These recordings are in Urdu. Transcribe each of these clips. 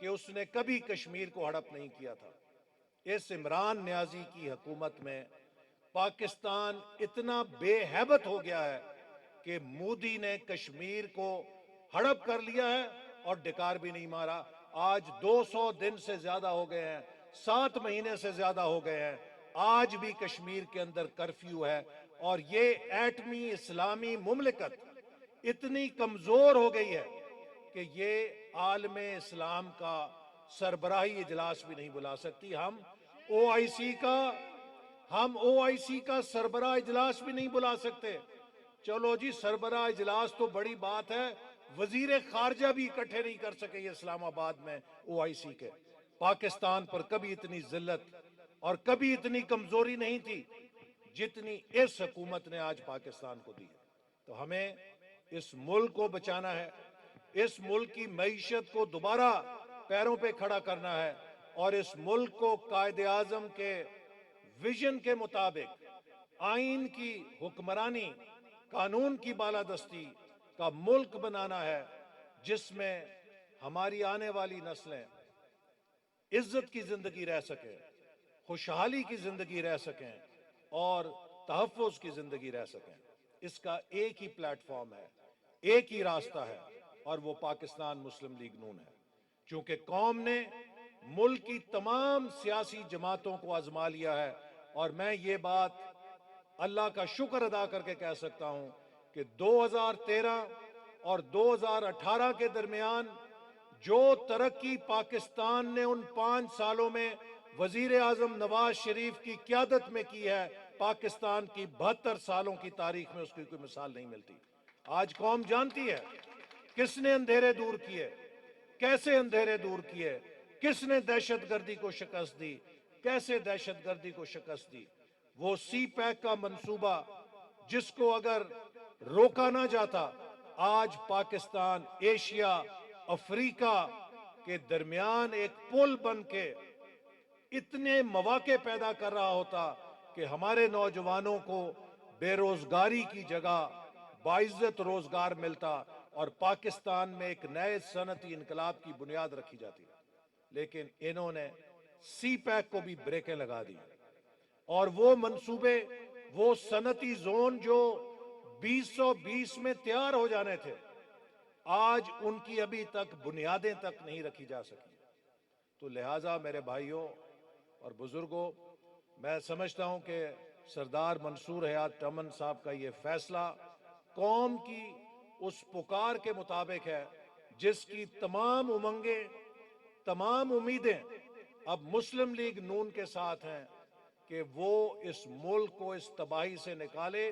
کہ اس نے کبھی کشمیر کو ہڑپ نہیں کیا تھا۔ اس عمران نیازی کی حکومت میں پاکستان اتنا بے ہیبت ہو گیا ہے کہ مودی نے کشمیر کو ہڑپ کر لیا ہے اور ڈکار بھی نہیں مارا۔ آج 200 دن سے زیادہ ہو گئے ہیں، 7 مہینے سے زیادہ ہو گئے ہیں، آج بھی کشمیر کے اندر کرفیو ہے، اور یہ ایٹمی اسلامی مملکت اتنی کمزور ہو گئی ہے کہ یہ عالم اسلام کا سربراہی اجلاس بھی نہیں بلا سکتی۔ ہم او آئی سی کا سربراہ اجلاس بھی نہیں بلا سکتے۔ چلو جی، سربراہ اجلاس تو بڑی بات ہے، وزیر خارجہ بھی اکٹھے نہیں کر سکے یہ اسلام آباد میں او آئی سی کے۔ پاکستان پر کبھی اتنی ذلت اور کبھی اتنی کمزوری نہیں تھی جتنی اس حکومت نے آج پاکستان کو دی ہے۔ تو ہمیں اس ملک کو بچانا ہے، اس ملک کی معیشت کو دوبارہ پیروں پہ کھڑا کرنا ہے، اور اس ملک کو قائد اعظم کے ویژن کے مطابق آئین کی حکمرانی، قانون کی بالادستی کا ملک بنانا ہے، جس میں ہماری آنے والی نسلیں عزت کی زندگی رہ سکیں، خوشحالی کی زندگی رہ سکیں، اور تحفظ کی زندگی رہ سکیں۔ اس کا ایک ہی پلیٹ فارم ہے، ایک ہی راستہ ہے، اور وہ پاکستان مسلم لیگ نون ہے۔ چونکہ قوم نے ملک کی تمام سیاسی جماعتوں کو آزما لیا ہے، اور میں یہ بات اللہ کا شکر ادا کر کے کہہ سکتا ہوں کہ 2013 اور 2018 کے درمیان جو ترقی پاکستان نے ان 5 سالوں میں وزیر اعظم نواز شریف کی قیادت میں کی ہے، پاکستان کی 72 سالوں کی تاریخ میں اس کی کوئی مثال نہیں ملتی۔ آج قوم جانتی ہے کس نے اندھیرے دور کیے، کیسے اندھیرے دور کیے، کس نے دہشت گردی کو شکست دی، کیسے دہشت گردی کو شکست دی۔ وہ سی پیک کا منصوبہ جس کو اگر روکا نہ جاتا، آج پاکستان ایشیا افریقہ کے درمیان ایک پل بن کے اتنے مواقع پیدا کر رہا ہوتا کہ ہمارے نوجوانوں کو بے روزگاری کی جگہ باعزت روزگار ملتا، اور پاکستان میں ایک نئے صنعتی انقلاب کی بنیاد رکھی جاتی۔ لیکن انہوں نے سی پیک کو بھی بریکیں لگا دی، اور وہ منصوبے، وہ صنعتی زون جو 2020 میں تیار ہو جانے تھے، آج ان کی ابھی تک بنیادیں تک نہیں رکھی جا سکی۔ تو لہٰذا میرے بھائیوں اور بزرگوں، میں سمجھتا ہوں کہ سردار منصور حیات چمن صاحب کا یہ فیصلہ قوم کی اس پکار کے مطابق ہے جس کی تمام امنگیں، تمام امیدیں اب مسلم لیگ نون کے ساتھ ہیں کہ وہ اس ملک کو اس تباہی سے نکالے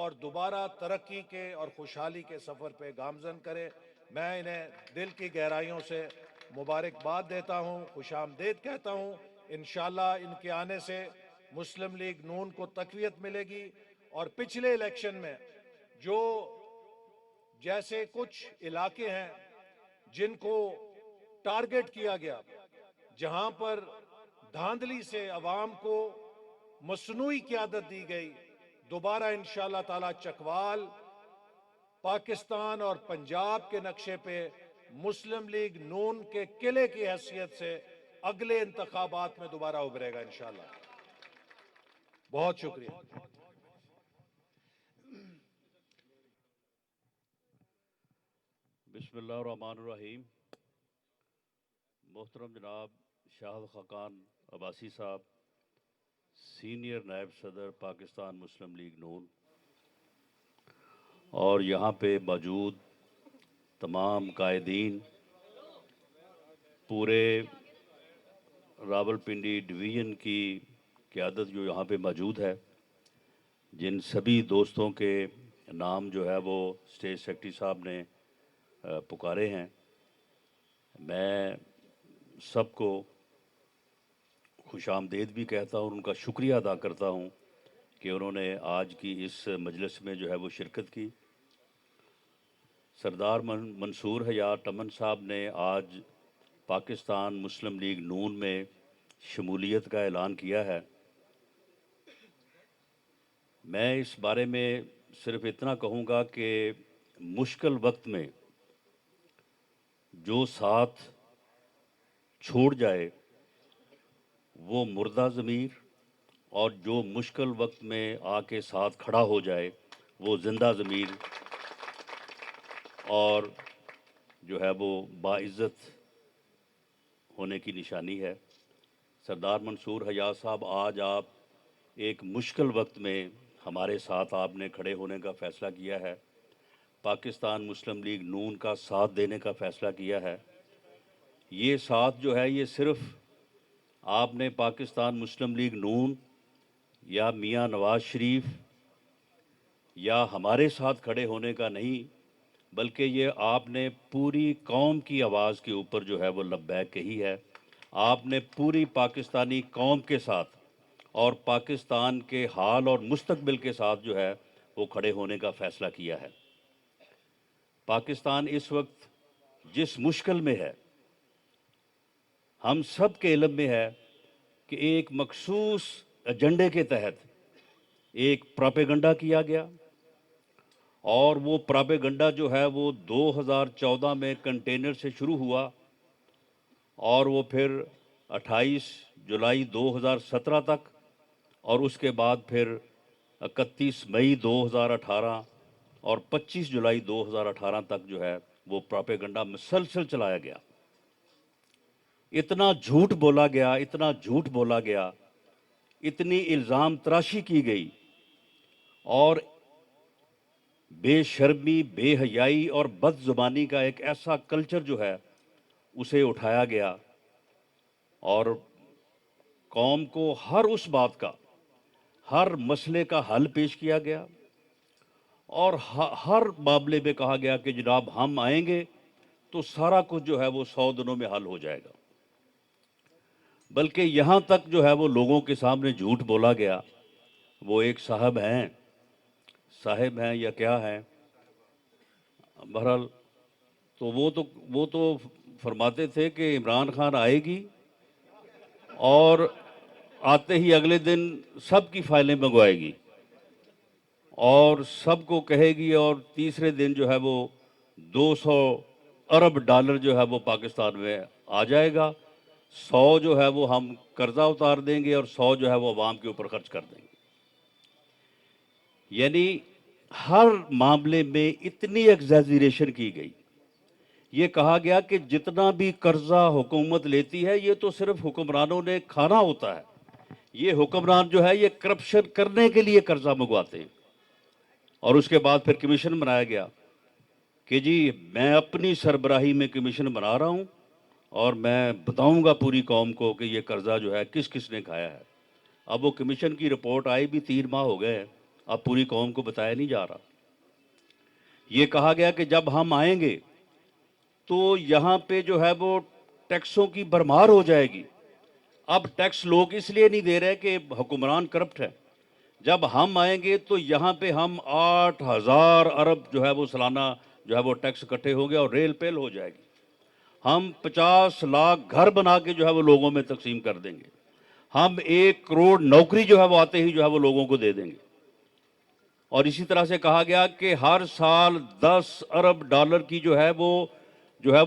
اور دوبارہ ترقی کے اور خوشحالی کے سفر پہ گامزن کرے۔ میں انہیں دل کی گہرائیوں سے مبارکباد دیتا ہوں، خوش آمدید کہتا ہوں۔ انشاءاللہ ان کے آنے سے مسلم لیگ نون کو تقویت ملے گی، اور پچھلے الیکشن میں جو جیسے کچھ علاقے ہیں جن کو ٹارگٹ کیا گیا، جہاں پر دھاندلی سے عوام کو مصنوعی قیادت دی گئی، دوبارہ انشاءاللہ تعالی چکوال، پاکستان اور پنجاب کے نقشے پہ مسلم لیگ نون کے قلعے کی حیثیت سے اگلے انتخابات میں دوبارہ ابھرے گا انشاءاللہ۔ بہت شکریہ۔ بسم اللہ الرحمن الرحیم۔ محترم جناب شاہد خاقان عباسی صاحب، سینئر نائب صدر پاکستان مسلم لیگ نون، اور یہاں پہ موجود تمام قائدین، پورے راولپنڈی ڈویژن کی قیادت جو یہاں پہ موجود ہے، جن سبھی دوستوں کے نام جو ہے وہ اسٹیٹ سیکرٹری صاحب نے پکارے ہیں، میں سب کو خوش آمدید بھی کہتا ہوں اور ان کا شکریہ ادا کرتا ہوں کہ انہوں نے آج کی اس مجلس میں جو ہے وہ شرکت کی۔ سردار منصور حیات چمن صاحب نے آج پاکستان مسلم لیگ نون میں شمولیت کا اعلان کیا ہے۔ میں اس بارے میں صرف اتنا کہوں گا کہ مشکل وقت میں جو ساتھ چھوڑ جائے وہ مردہ ضمیر، اور جو مشکل وقت میں آ کے ساتھ کھڑا ہو جائے وہ زندہ ضمیر اور جو ہے وہ باعزت ہونے کی نشانی ہے۔ سردار منصور حجاز صاحب، آج آپ ایک مشکل وقت میں ہمارے ساتھ آپ نے کھڑے ہونے کا فیصلہ کیا ہے، پاکستان مسلم لیگ نون کا ساتھ دینے کا فیصلہ کیا ہے۔ یہ ساتھ جو ہے یہ صرف آپ نے پاکستان مسلم لیگ نون یا میاں نواز شریف یا ہمارے ساتھ کھڑے ہونے کا نہیں، بلکہ یہ آپ نے پوری قوم کی آواز کے اوپر جو ہے وہ لبیک کہی ہے۔ آپ نے پوری پاکستانی قوم کے ساتھ اور پاکستان کے حال اور مستقبل کے ساتھ جو ہے وہ کھڑے ہونے کا فیصلہ کیا ہے۔ پاکستان اس وقت جس مشکل میں ہے، ہم سب کے علم میں ہے کہ ایک مخصوص ایجنڈے کے تحت ایک پراپیگنڈا کیا گیا، اور وہ پراپیگنڈا جو ہے وہ 2014 میں کنٹینر سے شروع ہوا، اور وہ پھر 28 جولائی 2017 تک، اور اس کے بعد پھر 31 مئی 2018 اور 25 جولائی 2018 تک جو ہے وہ پراپیگنڈا مسلسل چلایا گیا۔ اتنا جھوٹ بولا گیا، اتنا جھوٹ بولا گیا، اتنی الزام تراشی کی گئی، اور بے شرمی، بے حیائی اور بد زبانی کا ایک ایسا کلچر جو ہے اسے اٹھایا گیا، اور قوم کو ہر اس بات کا، ہر مسئلے کا حل پیش کیا گیا، اور ہر معاملے میں کہا گیا کہ جناب ہم آئیں گے تو سارا کچھ جو ہے وہ 100 دنوں میں حل ہو جائے گا۔ بلکہ یہاں تک جو ہے وہ لوگوں کے سامنے جھوٹ بولا گیا، وہ ایک صاحب ہیں یا کیا ہیں، بہرحال تو وہ تو فرماتے تھے کہ عمران خان آئے گی اور آتے ہی اگلے دن سب کی فائلیں منگوائے گی اور سب کو کہے گی، اور تیسرے دن جو ہے وہ 200 ارب ڈالر جو ہے وہ پاکستان میں آ جائے گا، 100 جو ہے وہ ہم قرضہ اتار دیں گے اور 100 جو ہے وہ عوام کے اوپر خرچ کر دیں گے۔ یعنی ہر معاملے میں اتنی ایگزیجریشن کی گئی، یہ کہا گیا کہ جتنا بھی قرضہ حکومت لیتی ہے یہ تو صرف حکمرانوں نے کھانا ہوتا ہے، یہ حکمران جو ہے یہ کرپشن کرنے کے لیے قرضہ منگواتے ہیں۔ اور اس کے بعد پھر کمیشن بنایا گیا کہ جی میں اپنی سربراہی میں کمیشن بنا رہا ہوں اور میں بتاؤں گا پوری قوم کو کہ یہ قرضہ جو ہے کس کس نے کھایا ہے۔ اب وہ کمیشن کی رپورٹ آئی بھی 3 ماہ ہو گئے ہیں، اب پوری قوم کو بتایا نہیں جا رہا۔ یہ کہا گیا کہ جب ہم آئیں گے تو یہاں پہ جو ہے وہ ٹیکسوں کی بھرمار ہو جائے گی۔ اب ٹیکس لوگ اس لیے نہیں دے رہے کہ حکمران کرپٹ ہے، جب ہم آئیں گے تو یہاں پہ ہم 8000 ارب جو ہے وہ سالانہ جو ہے وہ ٹیکس اکٹھے ہوں گے اور ریل پیل ہو جائے گی۔ ہم 50 لاکھ گھر بنا کے جو ہے وہ لوگوں میں تقسیم کر دیں گے، ہم 1 کروڑ نوکری جو ہے وہ آتے ہی جو ہے وہ لوگوں کو دے دیں گے۔ اور اسی طرح سے کہا گیا کہ ہر سال 10 ارب ڈالر کی جو ہے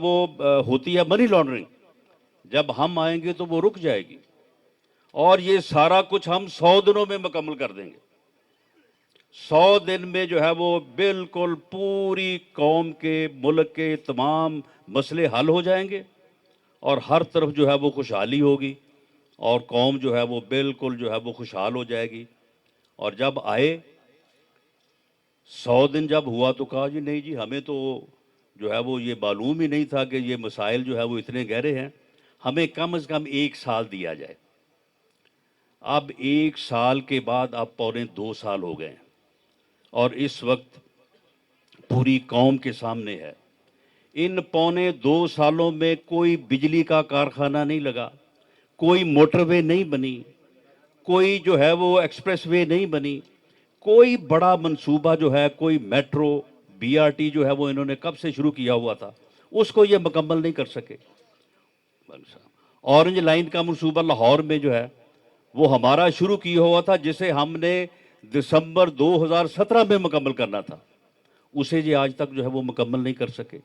وہ ہوتی ہے منی لانڈرنگ، جب ہم آئیں گے تو وہ رک جائے گی، اور یہ سارا کچھ ہم 100 دنوں میں مکمل کر دیں گے۔ 100 دن میں جو ہے وہ بالکل پوری قوم کے، ملک کے تمام مسئلے حل ہو جائیں گے، اور ہر طرف جو ہے وہ خوشحالی ہوگی، اور قوم جو ہے وہ بالکل جو ہے وہ خوشحال ہو جائے گی۔ اور جب آئے 100 دن جب ہوا تو کہا جی نہیں جی ہمیں تو جو ہے وہ یہ معلوم ہی نہیں تھا کہ یہ مسائل جو ہے وہ اتنے گہرے ہیں، ہمیں کم از کم 1 سال دیا جائے۔ اب 1 سال کے بعد اب پونے 2 سال ہو گئے ہیں، اور اس وقت پوری قوم کے سامنے ہے۔ ان پونے 2 سالوں میں کوئی بجلی کا کارخانہ نہیں لگا، کوئی موٹر وے نہیں بنی، کوئی جو ہے وہ ایکسپریس وے نہیں بنی، کوئی بڑا منصوبہ جو ہے، کوئی میٹرو، BRT جو ہے وہ انہوں نے کب سے شروع کیا ہوا تھا اس کو یہ مکمل نہیں کر سکے۔ اورنج لائن کا منصوبہ لاہور میں جو ہے وہ ہمارا شروع کیا ہوا تھا، جسے ہم نے دسمبر 2017 میں مکمل کرنا تھا، اسے یہ آج تک جو ہے وہ مکمل نہیں کر سکے۔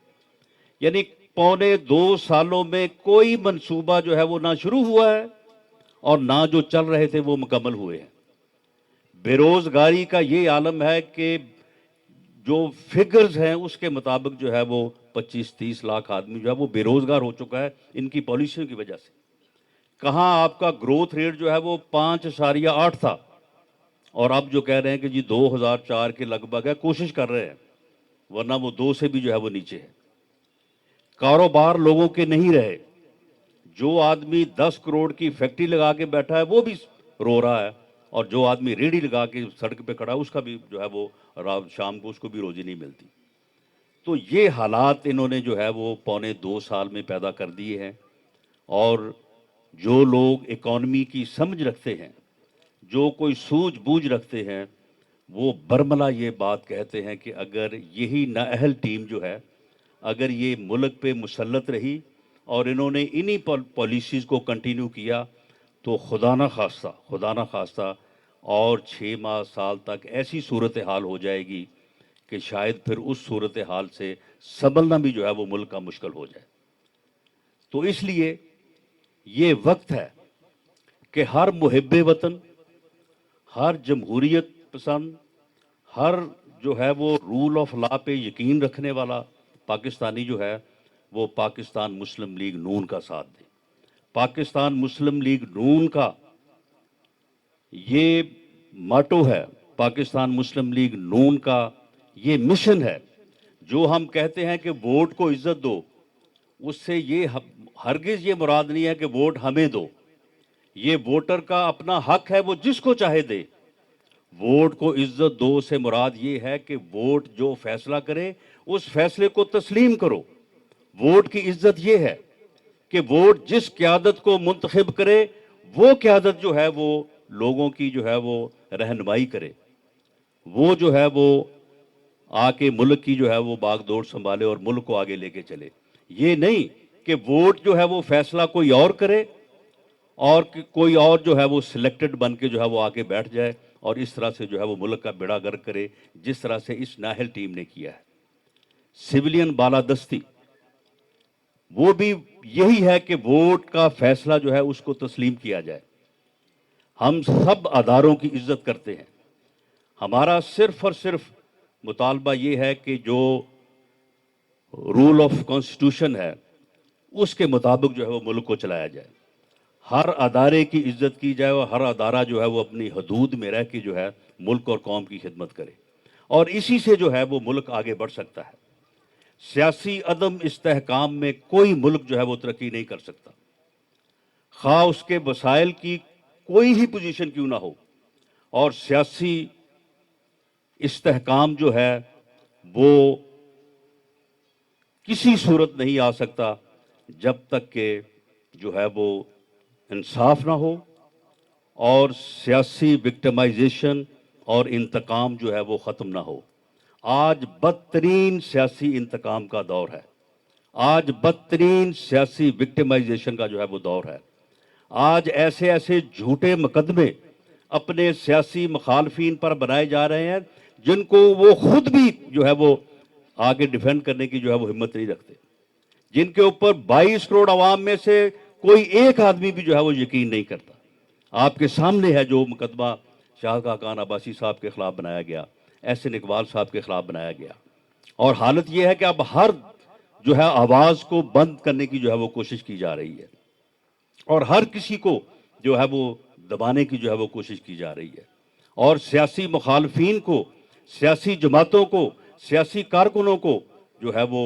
یعنی پونے 2 سالوں میں کوئی منصوبہ جو ہے وہ نہ شروع ہوا ہے اور نہ جو چل رہے تھے وہ مکمل ہوئے ہیں. بے روزگاری کا یہ عالم ہے کہ جو فگرز ہیں اس کے مطابق جو ہے وہ 25-30 لاکھ آدمی جو ہے وہ بے روزگار ہو چکا ہے ان کی پالیسیوں کی وجہ سے. کہاں آپ کا گروتھ ریٹ جو ہے وہ 5.8 تھا اور اب جو کہہ رہے ہیں کہ جی 2004 کے لگ بھگ ہے, کوشش کر رہے ہیں, ورنہ وہ 2 سے بھی جو ہے وہ نیچے ہے. کاروبار لوگوں کے نہیں رہے. جو آدمی 10 کروڑ کی فیکٹری لگا کے بیٹھا ہے وہ بھی رو رہا ہے, اور جو آدمی ریڑھی لگا کے سڑک پہ کھڑا ہے اس کا بھی جو ہے وہ رات شام کو اس کو بھی روزی نہیں ملتی. تو یہ حالات انہوں نے جو ہے وہ پونے 2 سال میں پیدا کر دیے ہیں. اور جو لوگ اکانومی کی سمجھ رکھتے ہیں, جو کوئی سوجھ بوجھ رکھتے ہیں, وہ برملا یہ بات کہتے ہیں کہ اگر یہی نااہل ٹیم جو ہے اگر یہ ملک پہ مسلط رہی اور انہوں نے انہی پالیسیز کو کنٹینیو کیا تو خدا نہ خواستہ اور 6 ماہ سال تک ایسی صورتحال ہو جائے گی کہ شاید پھر اس صورتحال سے سنبھلنا بھی جو ہے وہ ملک کا مشکل ہو جائے. تو اس لیے یہ وقت ہے کہ ہر محب وطن, ہر جمہوریت پسند, ہر جو ہے وہ رول آف لا پہ یقین رکھنے والا پاکستانی جو ہے وہ پاکستان مسلم لیگ نون کا ساتھ دے. پاکستان مسلم لیگ نون کا یہ ماٹو ہے, پاکستان مسلم لیگ نون کا یہ مشن ہے. جو ہم کہتے ہیں کہ ووٹ کو عزت دو, اس سے یہ ہرگز یہ مراد نہیں ہے کہ ووٹ ہمیں دو. یہ ووٹر کا اپنا حق ہے, وہ جس کو چاہے دے. ووٹ کو عزت دو سے مراد یہ ہے کہ ووٹ جو فیصلہ کرے اس فیصلے کو تسلیم کرو. ووٹ کی عزت یہ ہے کہ ووٹ جس قیادت کو منتخب کرے وہ قیادت جو ہے وہ لوگوں کی جو ہے وہ رہنمائی کرے, وہ جو ہے وہ آ کے ملک کی جو ہے وہ باغ دوڑ سنبھالے اور ملک کو آگے لے کے چلے. یہ نہیں کہ ووٹ جو ہے وہ فیصلہ کوئی اور کرے اور کوئی اور جو ہے وہ سلیکٹڈ بن کے جو ہے وہ آ کے بیٹھ جائے اور اس طرح سے جو ہے وہ ملک کا بیڑا گرک کرے جس طرح سے اس نااہل ٹیم نے کیا ہے. سویلین بالادستی وہ بھی یہی ہے کہ ووٹ کا فیصلہ جو ہے اس کو تسلیم کیا جائے. ہم سب اداروں کی عزت کرتے ہیں. ہمارا صرف اور صرف مطالبہ یہ ہے کہ جو رول آف کانسٹیٹیوشن ہے اس کے مطابق جو ہے وہ ملک کو چلایا جائے. ہر ادارے کی عزت کی جائے اور ہر ادارہ جو ہے وہ اپنی حدود میں رہ کے جو ہے ملک اور قوم کی خدمت کرے, اور اسی سے جو ہے وہ ملک آگے بڑھ سکتا ہے. سیاسی عدم استحکام میں کوئی ملک جو ہے وہ ترقی نہیں کر سکتا, خواہ اس کے وسائل کی کوئی ہی پوزیشن کیوں نہ ہو. اور سیاسی استحکام جو ہے وہ کسی صورت نہیں آ سکتا جب تک کہ جو ہے وہ انصاف نہ ہو اور سیاسی وکٹمائزیشن اور انتقام جو ہے وہ ختم نہ ہو. آج بدترین سیاسی انتقام کا دور ہے, آج بدترین سیاسی وکٹمائزیشن کا جو ہے وہ دور ہے. آج ایسے ایسے جھوٹے مقدمے اپنے سیاسی مخالفین پر بنائے جا رہے ہیں جن کو وہ خود بھی جو ہے وہ آگے ڈیفینڈ کرنے کی جو ہے وہ ہمت نہیں رکھتے, جن کے اوپر 22 کروڑ عوام میں سے کوئی ایک آدمی بھی جو ہے وہ یقین نہیں کرتا. آپ کے سامنے ہے جو مقدمہ شاہد خاقان عباسی صاحب کے خلاف بنایا گیا, احسن اقبال صاحب کے خلاف بنایا گیا, اور حالت یہ ہے کہ اب ہر جو ہے آواز کو بند کرنے کی جو ہے وہ کوشش کی جا رہی ہے اور ہر کسی کو جو ہے وہ دبانے کی جو ہے وہ کوشش کی جا رہی ہے. اور سیاسی مخالفین کو, سیاسی جماعتوں کو, سیاسی کارکنوں کو جو ہے وہ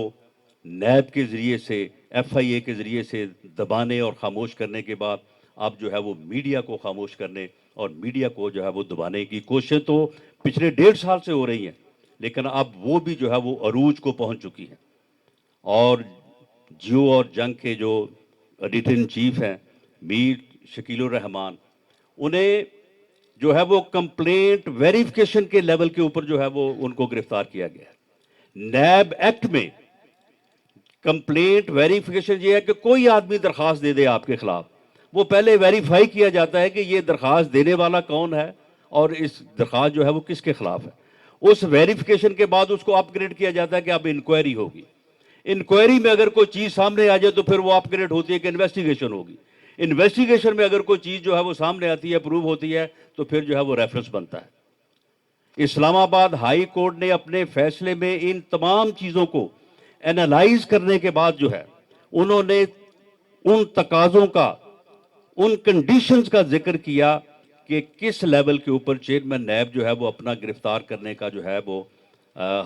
نیب کے ذریعے سے, ایف آئی اے کے ذریعے سے دبانے اور خاموش کرنے کے بعد اب جو ہے وہ میڈیا کو خاموش کرنے اور میڈیا کو جو ہے وہ دبانے کی کوششیں تو پچھلے 1.5 سال سے ہو رہی ہیں, لیکن اب وہ بھی جو ہے وہ عروج کو پہنچ چکی ہیں. اور جیو اور جنگ کے جو ایڈیٹر ان چیف ہیں میر شکیل الرحمان, انہیں جو ہے وہ کمپلینٹ ویریفیکیشن کے لیول کے اوپر جو ہے وہ ان کو گرفتار کیا گیا ہے. نیب ایکٹ میں کمپلینٹ ویریفیکیشن یہ ہے کہ کوئی آدمی درخواست دے دے آپ کے خلاف, وہ پہلے ویریفائی کیا جاتا ہے کہ یہ درخواست دینے والا کون ہے اور اس درخواست جو ہے وہ کس کے خلاف ہے. اس ویریفیکیشن کے بعد اس کو اپ گریڈ کیا جاتا ہے کہ اب انکوائری ہوگی. انکوائری میں اگر کوئی چیز سامنے آ جائے تو پھر وہ اپ گریڈ ہوتی ہے کہ انویسٹیگیشن ہوگی. انویسٹیگیشن میں اگر کوئی چیز جو ہے وہ سامنے آتی ہے, پروو ہوتی ہے, تو پھر جو ہے وہ ریفرنس بنتا ہے. اسلام آباد ہائی کورٹ نے اپنے فیصلے میں ان تمام چیزوں کو اینالائز کرنے کے بعد جو ہے انہوں نے ان تقاضوں کا, ان کنڈیشنز کا ذکر کیا کہ کس لیول کے اوپر چیئرمین نیب جو ہے وہ اپنا گرفتار کرنے کا جو ہے وہ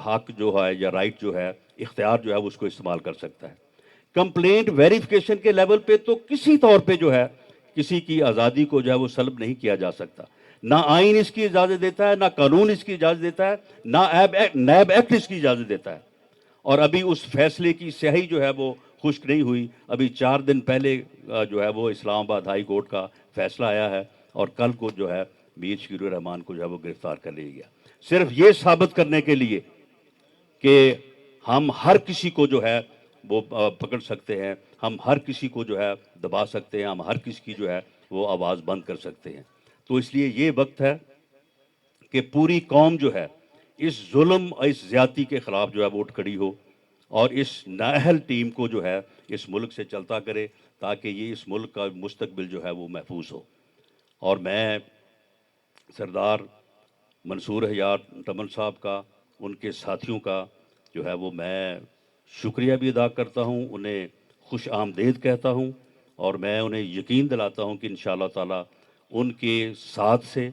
حق جو ہے یا رائٹ جو ہے, اختیار جو ہے وہ اس کو استعمال کر سکتا ہے. کمپلینٹ ویریفیکیشن کے لیول پہ تو کسی طور پہ جو ہے کسی کی آزادی کو جو ہے وہ سلب نہیں کیا جا سکتا. نہ آئین اس کی اجازت دیتا ہے, نہ قانون اس کی اجازت دیتا ہے, نہ نیب ایکٹ اس کی اجازت دیتا ہے. اور ابھی اس فیصلے کی سیاہی جو ہے وہ خشک نہیں ہوئی. ابھی 4 دن پہلے جو ہے وہ اسلام آباد ہائی کورٹ کا فیصلہ آیا ہے, اور کل کو جو ہے میر شکیل الرحمان کو جو ہے وہ گرفتار کر لیا گیا, صرف یہ ثابت کرنے کے لیے کہ ہم ہر کسی کو جو ہے وہ پکڑ سکتے ہیں, ہم ہر کسی کو جو ہے دبا سکتے ہیں, ہم ہر کسی کی جو ہے وہ آواز بند کر سکتے ہیں. تو اس لیے یہ وقت ہے کہ پوری قوم جو ہے اس ظلم, اس زیادتی کے خلاف جو ہے وہ اٹھ کھڑی ہو, اور اس نااہل ٹیم کو جو ہے اس ملک سے چلتا کرے, تاکہ یہ اس ملک کا مستقبل جو ہے وہ محفوظ ہو. اور میں سردار منصور حیات رمن صاحب کا, ان کے ساتھیوں کا جو ہے وہ میں شکریہ بھی ادا کرتا ہوں, انہیں خوش آمدید کہتا ہوں, اور میں انہیں یقین دلاتا ہوں کہ انشاءاللہ تعالی ان کے ساتھ سے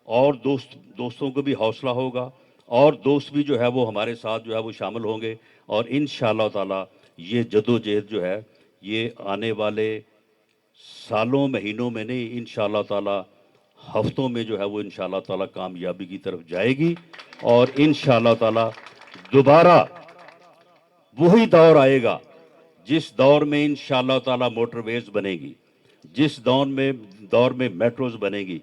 اور دوستوں کو بھی حوصلہ ہوگا, اور دوست بھی جو ہے وہ ہمارے ساتھ جو ہے وہ شامل ہوں گے, اور انشاءاللہ تعالی یہ جدوجہد جو ہے یہ آنے والے سالوں مہینوں میں نہیں, انشاءاللہ تعالی ہفتوں میں جو ہے وہ انشاءاللہ تعالی کامیابی کی طرف جائے گی. اور انشاءاللہ تعالی دوبارہ وہی دور آئے گا جس دور میں انشاءاللہ تعالی موٹر ویز بنے گی, جس دور میں میٹروز بنے گی,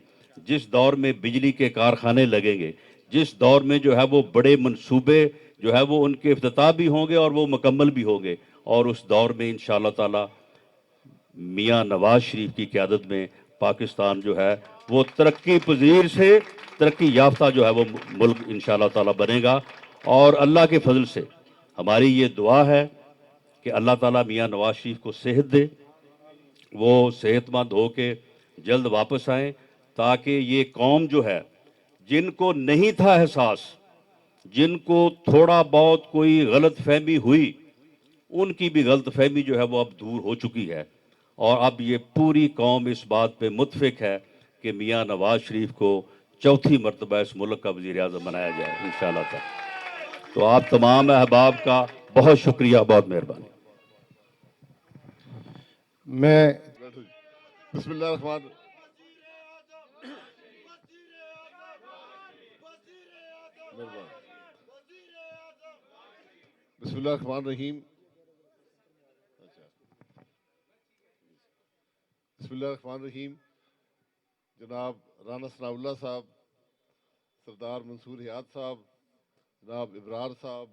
جس دور میں بجلی کے کارخانے لگیں گے, جس دور میں جو ہے وہ بڑے منصوبے جو ہے وہ ان کے افتتاح بھی ہوں گے اور وہ مکمل بھی ہوں گے. اور اس دور میں انشاءاللہ تعالی میاں نواز شریف کی قیادت میں پاکستان جو ہے وہ ترقی پذیر سے ترقی یافتہ جو ہے وہ ملک انشاءاللہ تعالی بنے گا. اور اللہ کے فضل سے ہماری یہ دعا ہے کہ اللہ تعالیٰ میاں نواز شریف کو صحت دے, وہ صحت مند ہو کے جلد واپس آئیں, تاکہ یہ قوم جو ہے جن کو نہیں تھا احساس, جن کو تھوڑا بہت کوئی غلط فہمی ہوئی, ان کی بھی غلط فہمی جو ہے وہ اب دور ہو چکی ہے, اور اب یہ پوری قوم اس بات پہ متفق ہے کہ میاں نواز شریف کو چوتھی مرتبہ اس ملک کا وزیر اعظم بنایا جائے انشاءاللہ تعالی. تو آپ تمام احباب کا بہت شکریہ, بہت مہربانی. میں بسم اللہ الرحمن بسم اللہ الرحمن الرحیم. بسم اللہ الرحمن الرحیم. جناب رانا ثناء اللہ صاحب, سردار منصور حیات صاحب, جناب ابرار صاحب,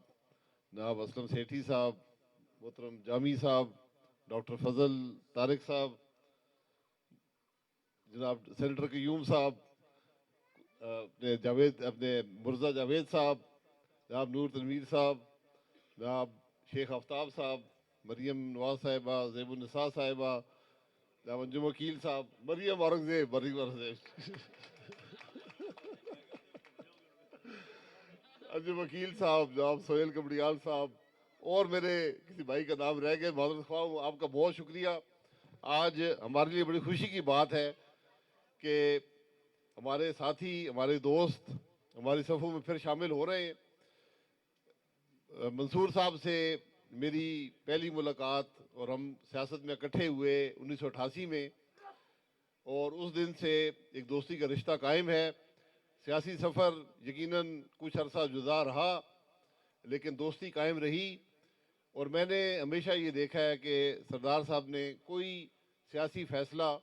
جناب اسلم سیٹھی صاحب, محترم جامی صاحب, ڈاکٹر فضل طارق صاحب, جناب سینیٹر قیوم صاحب, اپنے مرزا جاوید صاحب, جناب نور تنویر صاحب, جناب شیخ آفتاب صاحب, مریم نواز صاحبہ, زیب النساء صاحبہ, جناب انجم وکیل صاحب, مریم اورنگزیب, انجم وکیل صاحب, جناب سہیل کمڑیال صاحب, اور میرے کسی بھائی کا نام رہ گئے, معذرت خواہ ہوں. آپ کا بہت شکریہ. آج ہمارے لیے بڑی خوشی کی بات ہے کہ ہمارے ساتھی, ہمارے دوست ہماری صفوں میں پھر شامل ہو رہے ہیں. منصور صاحب سے میری پہلی ملاقات, اور ہم سیاست میں اکٹھے ہوئے 1988 میں, اور اس دن سے ایک دوستی کا رشتہ قائم ہے. سیاسی سفر یقیناً کچھ عرصہ جدا رہا, لیکن دوستی قائم رہی. اور میں نے ہمیشہ یہ دیکھا ہے کہ سردار صاحب نے کوئی سیاسی فیصلہ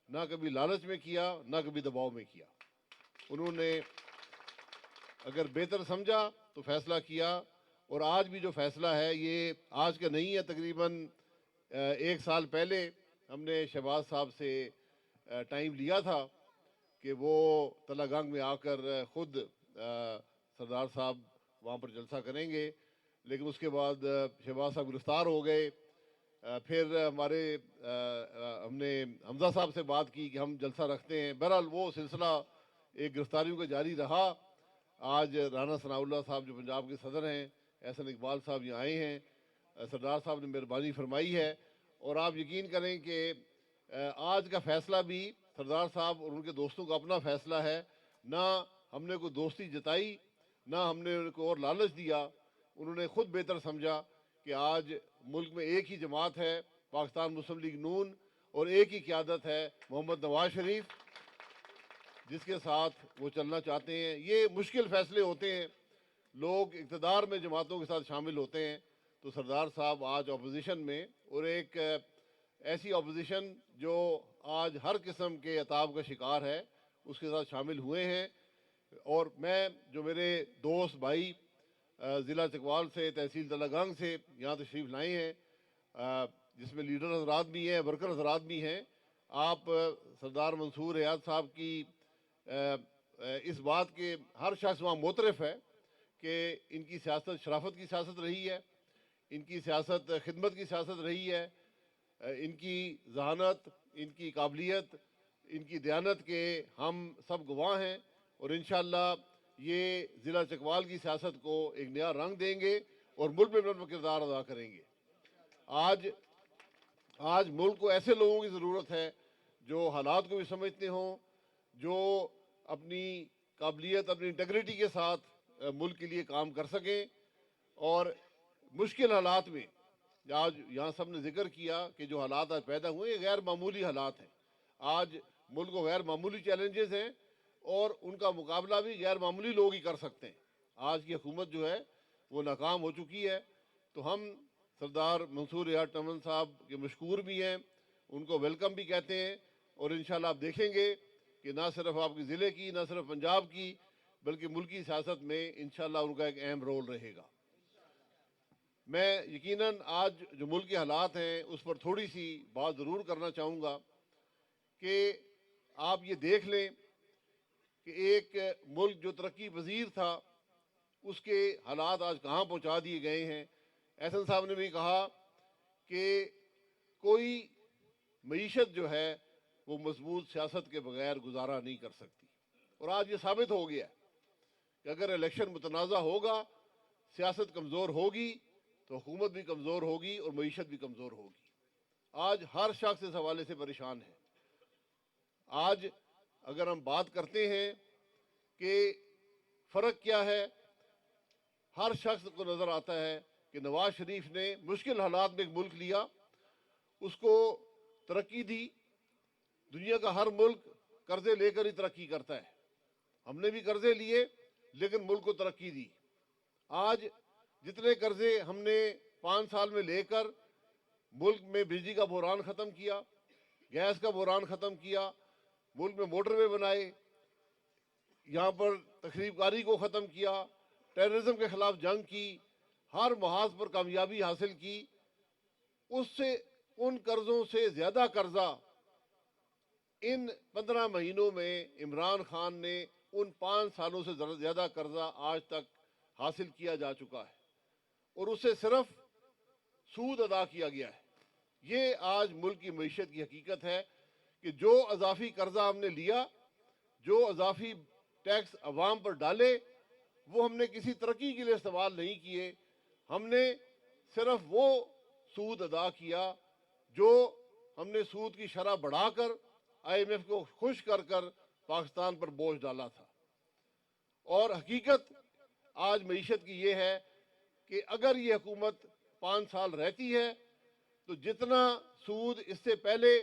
نہ کبھی لالچ میں کیا, نہ کبھی دباؤ میں کیا. انہوں نے اگر بہتر سمجھا تو فیصلہ کیا. اور آج بھی جو فیصلہ ہے یہ آج کا نہیں ہے, تقریباً 1 سال پہلے ہم نے شہباز صاحب سے ٹائم لیا تھا کہ وہ تلہ گنگ میں آ کر خود سردار صاحب وہاں پر جلسہ کریں گے. لیکن اس کے بعد شہباز صاحب گرفتار ہو گئے. پھر ہم نے حمزہ صاحب سے بات کی کہ ہم جلسہ رکھتے ہیں. بہرحال وہ سلسلہ ایک گرفتاریوں کا جاری رہا. آج رانا ثناء اللہ صاحب جو پنجاب کے صدر ہیں، احسن اقبال صاحب یہاں آئے ہیں، سردار صاحب نے مہربانی فرمائی ہے. اور آپ یقین کریں کہ آج کا فیصلہ بھی سردار صاحب اور ان کے دوستوں کا اپنا فیصلہ ہے. نہ ہم نے کوئی دوستی جتائی، نہ ہم نے ان کو اور لالچ دیا. انہوں نے خود بہتر سمجھا کہ آج ملک میں ایک ہی جماعت ہے، پاکستان مسلم لیگ نون، اور ایک ہی قیادت ہے محمد نواز شریف، جس کے ساتھ وہ چلنا چاہتے ہیں. یہ مشکل فیصلے ہوتے ہیں، لوگ اقتدار میں جماعتوں کے ساتھ شامل ہوتے ہیں. تو سردار صاحب آج اپوزیشن میں، اور ایک ایسی اپوزیشن جو آج ہر قسم کے عطاب کا شکار ہے، اس کے ساتھ شامل ہوئے ہیں. اور میں جو میرے دوست بھائی ضلع چکوال سے، تحصیل تلہ گنگ سے یہاں تشریف لائے ہیں، جس میں لیڈر حضرات بھی ہیں، ورکر حضرات بھی ہیں. آپ سردار منصور ریاض صاحب کی اس بات کے ہر شخص وہاں معترف ہے کہ ان کی سیاست شرافت کی سیاست رہی ہے، ان کی سیاست خدمت کی سیاست رہی ہے. ان کی ذہانت، ان کی قابلیت، ان کی دیانت کے ہم سب گواہ ہیں. اور انشاءاللہ یہ ضلع چکوال کی سیاست کو ایک نیا رنگ دیں گے اور ملک میں اپنا کردار ادا کریں گے. آج ملک کو ایسے لوگوں کی ضرورت ہے جو حالات کو بھی سمجھتے ہوں، جو اپنی قابلیت، اپنی انٹیگریٹی کے ساتھ ملک کے لیے کام کر سکیں. اور مشکل حالات میں آج یہاں سب نے ذکر کیا کہ جو حالات آج پیدا ہوئے یہ غیر معمولی حالات ہیں. آج ملک کو غیر معمولی چیلنجز ہیں اور ان کا مقابلہ بھی غیر معمولی لوگ ہی کر سکتے ہیں. آج کی حکومت جو ہے وہ ناکام ہو چکی ہے. تو ہم سردار منصور ریاض ٹنڈن صاحب کے مشکور بھی ہیں، ان کو ویلکم بھی کہتے ہیں. اور انشاءاللہ آپ دیکھیں گے کہ نہ صرف آپ کے ضلع کی، نہ صرف پنجاب کی، بلکہ ملکی سیاست میں انشاءاللہ ان کا ایک اہم رول رہے گا. میں یقیناً آج جو ملک کے حالات ہیں اس پر تھوڑی سی بات ضرور کرنا چاہوں گا کہ آپ یہ دیکھ لیں کہ ایک ملک جو ترقی پذیر تھا اس کے حالات آج کہاں پہنچا دیے گئے ہیں. احسن صاحب نے بھی کہا کہ کوئی معیشت جو ہے وہ مضبوط سیاست کے بغیر گزارا نہیں کر سکتی. اور آج یہ ثابت ہو گیا کہ اگر الیکشن متنازع ہوگا، سیاست کمزور ہوگی تو حکومت بھی کمزور ہوگی اور معیشت بھی کمزور ہوگی. آج ہر شخص اس حوالے سے پریشان ہے. آج اگر ہم بات کرتے ہیں کہ فرق کیا ہے، ہر شخص کو نظر آتا ہے کہ نواز شریف نے مشکل حالات میں ایک ملک لیا، اس کو ترقی دی. دنیا کا ہر ملک قرضے لے کر ہی ترقی کرتا ہے. ہم نے بھی قرضے لیے لیکن ملک کو ترقی دی. آج جتنے قرضے ہم نے 5 سال میں لے کر ملک میں بجلی کا بحران ختم کیا، گیس کا بحران ختم کیا، ملک میں موٹر وے بنائے، یہاں پر تخریب کاری کو ختم کیا، ٹیررزم کے خلاف جنگ کی، ہر محاذ پر کامیابی حاصل کی، اس سے ان قرضوں سے زیادہ قرضہ ان 15 مہینوں میں عمران خان نے ان 5 سالوں سے زیادہ قرضہ آج تک حاصل کیا جا چکا ہے، اور اس سے صرف سود ادا کیا گیا ہے. یہ آج ملک کی معیشت کی حقیقت ہے کہ جو اضافی قرضہ ہم نے لیا، جو اضافی ٹیکس عوام پر ڈالے، وہ ہم نے کسی ترقی کے لیے استعمال نہیں کیے. ہم نے صرف وہ سود ادا کیا جو ہم نے سود کی شرح بڑھا کر IMF کو خوش کر کر پاکستان پر بوجھ ڈالا تھا. اور حقیقت آج معیشت کی یہ ہے کہ اگر یہ حکومت 5 سال رہتی ہے تو جتنا سود اس سے پہلے،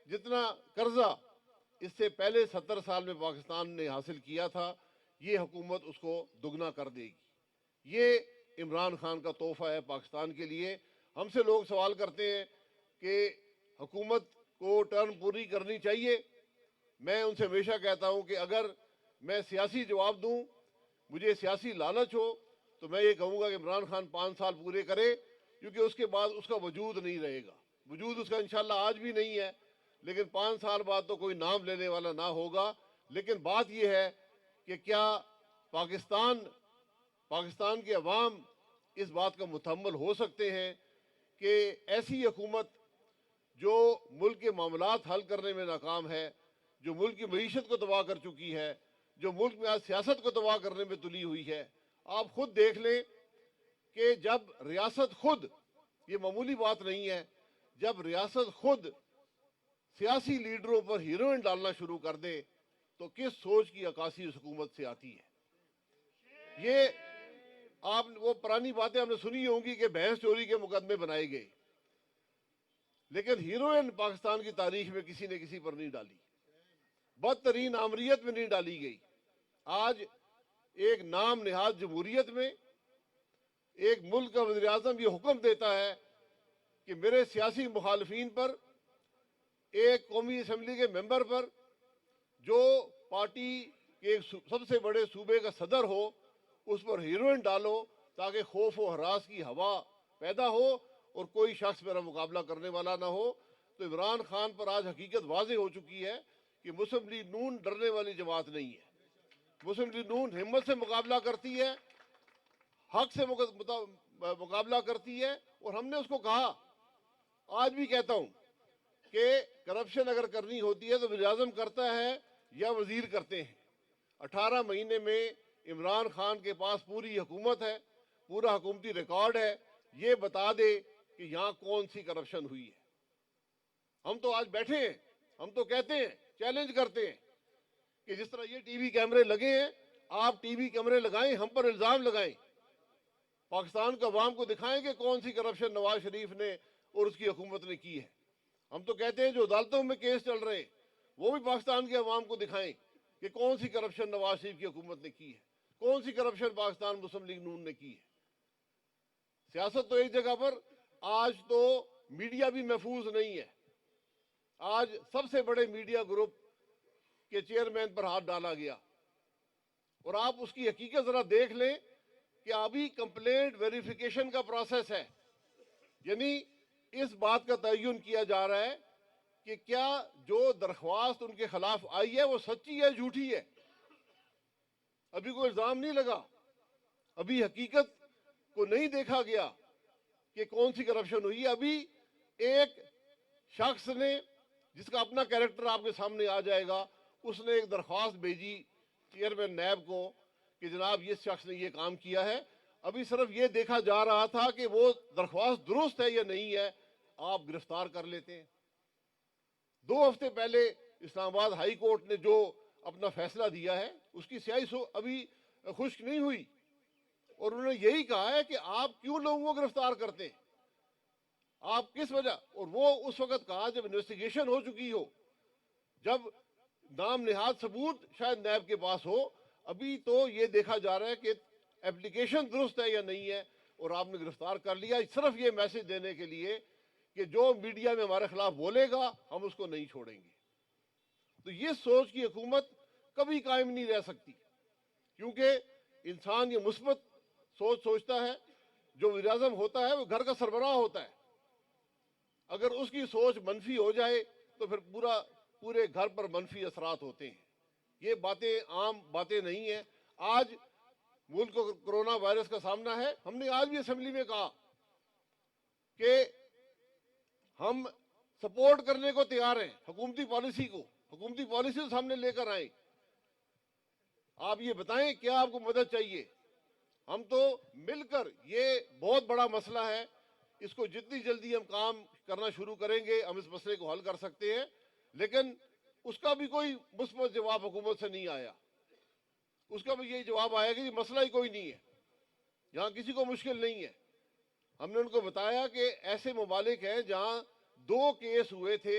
جتنا قرضہ اس سے پہلے 70 سال میں پاکستان نے حاصل کیا تھا، یہ حکومت اس کو دگنا کر دے گی. یہ عمران خان کا تحفہ ہے پاکستان کے لیے. ہم سے لوگ سوال کرتے ہیں کہ حکومت کو ٹرم پوری کرنی چاہیے. میں ان سے ہمیشہ کہتا ہوں کہ اگر میں سیاسی جواب دوں، مجھے سیاسی لالچ ہو، تو میں یہ کہوں گا کہ عمران خان 5 سال پورے کرے، کیونکہ اس کے بعد اس کا وجود نہیں رہے گا. وجود اس کا انشاءاللہ آج بھی نہیں ہے، لیکن 5 سال بعد تو کوئی نام لینے والا نہ ہوگا. لیکن بات یہ ہے کہ کیا پاکستان کے عوام اس بات کا متحمل ہو سکتے ہیں کہ ایسی حکومت جو ملک کے معاملات حل کرنے میں ناکام ہے، جو ملک کی معیشت کو تباہ کر چکی ہے، جو ملک میں آج سیاست کو تباہ کرنے میں تلی ہوئی ہے. آپ خود دیکھ لیں کہ جب ریاست خود، یہ معمولی بات نہیں ہے، جب ریاست خود سیاسی لیڈروں پر ہیروئن ڈالنا شروع کر دے تو کس سوچ کی عکاسی اس حکومت سے آتی ہے. یہ آپ وہ پرانی باتیں ہم نے سنی ہوں گی کہ بھینس چوری کے مقدمے بنائے گئے، لیکن ہیروئن پاکستان کی تاریخ میں کسی نے کسی پر نہیں ڈالی، بدترین آمریت میں نہیں ڈالی گئی. آج ایک نام نہاد جمہوریت میں ایک ملک کا وزیر اعظم یہ حکم دیتا ہے کہ میرے سیاسی مخالفین پر، ایک قومی اسمبلی کے ممبر پر جو پارٹی کے سب سے بڑے صوبے کا صدر ہو، اس پر ہیروئن ڈالو تاکہ خوف و ہراس کی ہوا پیدا ہو اور کوئی شخص میرا مقابلہ کرنے والا نہ ہو. تو عمران خان پر آج حقیقت واضح ہو چکی ہے کہ مسلم لیگ نون ڈرنے والی جماعت نہیں ہے. مسلم لیگ نون ہمت سے مقابلہ کرتی ہے، حق سے مقابلہ کرتی ہے، اور ہم نے اس کو کہا، آج بھی کہتا ہوں کہ کرپشن اگر کرنی ہوتی ہے تو وزیر اعظم کرتا ہے یا وزیر کرتے ہیں. 18 مہینے میں عمران خان کے پاس پوری حکومت ہے، پورا حکومتی ریکارڈ ہے، یہ بتا دے کہ یہاں کون سی کرپشن ہوئی ہے. ہم تو آج بیٹھے ہیں، ہم تو کہتے ہیں، چیلنج کرتے ہیں کہ جس طرح یہ ٹی وی کیمرے لگے ہیں، آپ ٹی وی کیمرے لگائیں، ہم پر الزام لگائیں، پاکستان کو عوام کو دکھائیں کہ کون سی کرپشن نواز شریف نے اور اس کی حکومت نے کی ہے. ہم تو کہتے ہیں جو عدالتوں میں کیس چل رہے ہیں وہ بھی پاکستان کے عوام کو دکھائیں کہ کون سی کرپشن نواز شریف کی حکومت نے کی ہے، کون سی کرپشن پاکستان مسلم لیگ نون نے کی ہے. سیاست تو ایک جگہ پر، آج تو میڈیا بھی محفوظ نہیں ہے. آج سب سے بڑے میڈیا گروپ کے چیئرمین پر ہاتھ ڈالا گیا، اور آپ اس کی حقیقت ذرا دیکھ لیں کہ ابھی کمپلینٹ ویریفیکیشن کا پروسیس ہے. یعنی اس بات کا تعین کیا جا رہا ہے کہ کیا جو درخواست ان کے خلاف آئی ہے وہ سچی ہے جھوٹی ہے. ابھی کوئی الزام نہیں لگا، ابھی حقیقت کو نہیں دیکھا گیا کہ کون سی کرپشن ہوئی ہے. ابھی ایک شخص نے، جس کا اپنا کیریکٹر آپ کے سامنے آ جائے گا، اس نے ایک درخواست بھیجی چیئرمین نیب کو کہ جناب یہ شخص نے یہ کام کیا ہے. ابھی صرف یہ دیکھا جا رہا تھا کہ وہ درخواست درست ہے یا نہیں ہے، آپ گرفتار کر لیتے ہیں. 2 ہفتے پہلے اسلام آباد ہائی کورٹ نے جو اپنا فیصلہ دیا ہے اس کی سیاہی ابھی خشک نہیں ہوئی، اور انہوں نے یہی کہا ہے کہ آپ کیوں لوگوں کو گرفتار کرتے ہیں، آپ کس وجہ. اور وہ اس وقت کہا جب انویسٹیگیشن ہو چکی ہو، جب نام نہاد ثبوت شاید نیب کے پاس ہو. ابھی تو یہ دیکھا جا رہا ہے کہ اپلیکیشن درست ہے یا نہیں ہے، اور آپ نے گرفتار کر لیا صرف یہ میسج دینے کے لیے کہ جو میڈیا میں ہمارے خلاف بولے گا ہم اس کو نہیں چھوڑیں گے. تو یہ سوچ کی حکومت کبھی قائم نہیں رہ سکتی، کیونکہ انسان یہ مثبت سوچ سوچتا ہے. جو وزیر اعظم ہوتا ہے وہ گھر کا سربراہ ہوتا ہے، اگر اس کی سوچ منفی ہو جائے تو پھر پورے گھر پر منفی اثرات ہوتے ہیں. یہ باتیں عام باتیں نہیں ہیں. آج ملک کو کرونا وائرس کا سامنا ہے. ہم نے آج بھی اسمبلی میں کہا کہ ہم سپورٹ کرنے کو تیار ہیں حکومتی پالیسی کو، حکومتی پالیسی سامنے لے کر آئیں. آپ یہ بتائیں کیا آپ کو مدد چاہیے. ہم تو مل کر، یہ بہت بڑا مسئلہ ہے، اس کو جتنی جلدی ہم کام کرنا شروع کریں گے ہم اس مسئلے کو حل کر سکتے ہیں. لیکن اس کا بھی کوئی مثبت جواب حکومت سے نہیں آیا. اس کا بھی یہی جواب آیا کہ یہ مسئلہ ہی کوئی نہیں ہے، یہاں کسی کو مشکل نہیں ہے. ہم نے ان کو بتایا کہ ایسے ممالک ہیں جہاں 2 کیس ہوئے تھے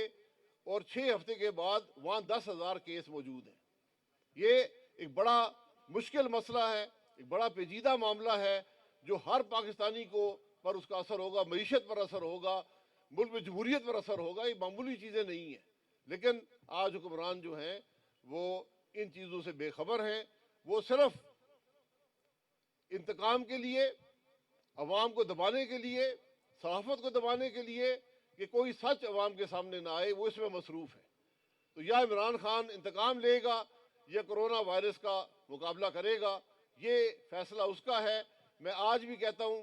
اور 6 ہفتے کے بعد وہاں 10,000 کیس موجود ہیں. یہ ایک بڑا مشکل مسئلہ ہے، ایک بڑا پیچیدہ معاملہ ہے جو ہر پاکستانی کو پر اس کا اثر ہوگا، معیشت پر اثر ہوگا، ملک میں جمہوریت پر اثر ہوگا. یہ معمولی چیزیں نہیں ہیں. لیکن آج حکمران جو ہیں وہ ان چیزوں سے بے خبر ہیں. وہ صرف انتقام کے لیے، عوام کو دبانے کے لیے، صحافت کو دبانے کے لیے کہ کوئی سچ عوام کے سامنے نہ آئے، وہ اس میں مصروف ہے. تو یا عمران خان انتقام لے گا یا کرونا وائرس کا مقابلہ کرے گا، یہ فیصلہ اس کا ہے. میں آج بھی کہتا ہوں